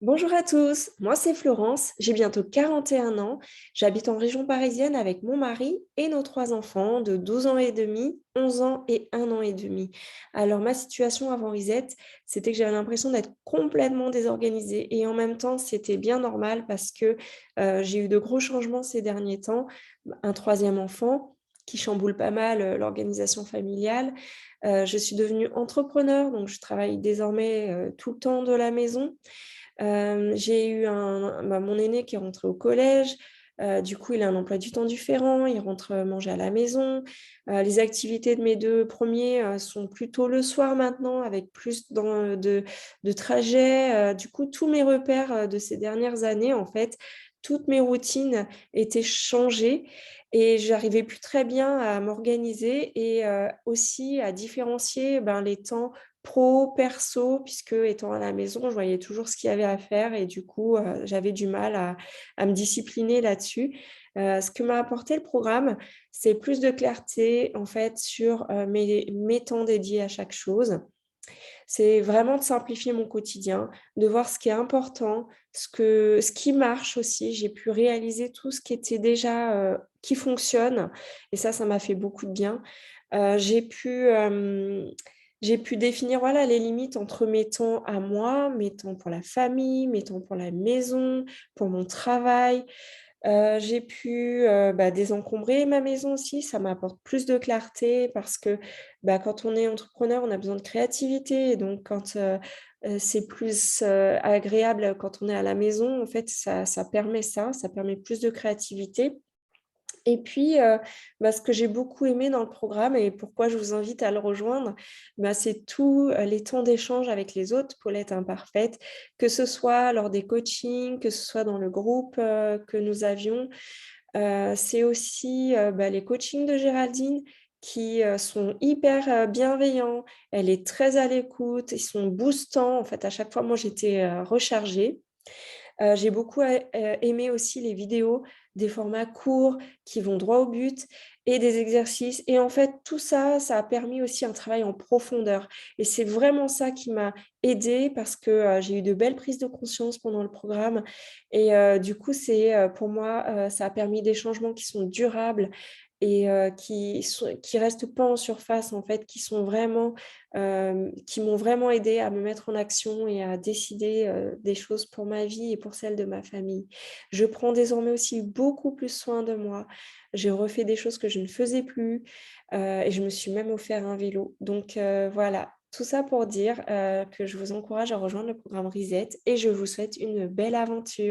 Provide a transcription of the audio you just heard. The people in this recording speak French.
Bonjour à tous, moi c'est Florence, j'ai bientôt 41 ans, j'habite en région parisienne avec mon mari et nos trois enfants de 12 ans et demi, 11 ans et 1 an et demi. Alors ma situation avant Risette, c'était que j'avais l'impression d'être complètement désorganisée et en même temps c'était bien normal parce que j'ai eu de gros changements ces derniers temps, un troisième enfant qui chamboule pas mal l'organisation familiale. Je suis devenue entrepreneur, donc je travaille désormais tout le temps de la maison. J'ai eu mon aîné qui est rentré au collège. Du coup, il a un emploi du temps différent. Il rentre manger à la maison. Les activités de mes deux premiers sont plutôt le soir maintenant, avec plus de trajets. Du coup, tous mes repères de ces dernières années, en fait, toutes mes routines étaient changées et j'arrivais plus très bien à m'organiser et aussi à différencier les temps pro, perso, puisque étant à la maison, je voyais toujours ce qu'il y avait à faire et du coup, j'avais du mal à me discipliner là-dessus. Ce que m'a apporté le programme, c'est plus de clarté en fait sur mes temps dédiés à chaque chose. C'est vraiment de simplifier mon quotidien, de voir ce qui est important, ce qui marche aussi. J'ai pu réaliser tout ce qui était déjà, qui fonctionne et ça m'a fait beaucoup de bien. J'ai pu définir, voilà, les limites entre mes temps à moi, mes temps pour la famille, mes temps pour la maison, pour mon travail. J'ai pu, désencombrer ma maison aussi, ça m'apporte plus de clarté parce que, quand on est entrepreneur, on a besoin de créativité et donc c'est plus, agréable quand on est à la maison, en fait, ça permet ça, ça permet plus de créativité et puis, ce que j'ai beaucoup aimé dans le programme et pourquoi je vous invite à le rejoindre, c'est tous, les temps d'échange avec les autres Paulette imparfaite, que ce soit lors des coachings, que ce soit dans le groupe, que nous avions. C'est aussi, les coachings de Géraldine qui, sont hyper, bienveillants. Elle est très à l'écoute, ils sont boostants. En fait, à chaque fois, moi, j'étais, rechargée. J'ai beaucoup aimé aussi les vidéos, des formats courts qui vont droit au but et des exercices et en fait tout ça, ça a permis aussi un travail en profondeur et c'est vraiment ça qui m'a aidée parce que, j'ai eu de belles prises de conscience pendant le programme et du coup c'est, pour moi, ça a permis des changements qui sont durables et qui restent pas en surface en fait, qui m'ont vraiment aidée à me mettre en action et à décider, des choses pour ma vie et pour celle de ma famille. Je prends désormais aussi beaucoup plus soin de moi. J'ai refait des choses que je ne faisais plus, et je me suis même offert un vélo. Donc, voilà, tout ça pour dire, que je vous encourage à rejoindre le programme Reset et je vous souhaite une belle aventure.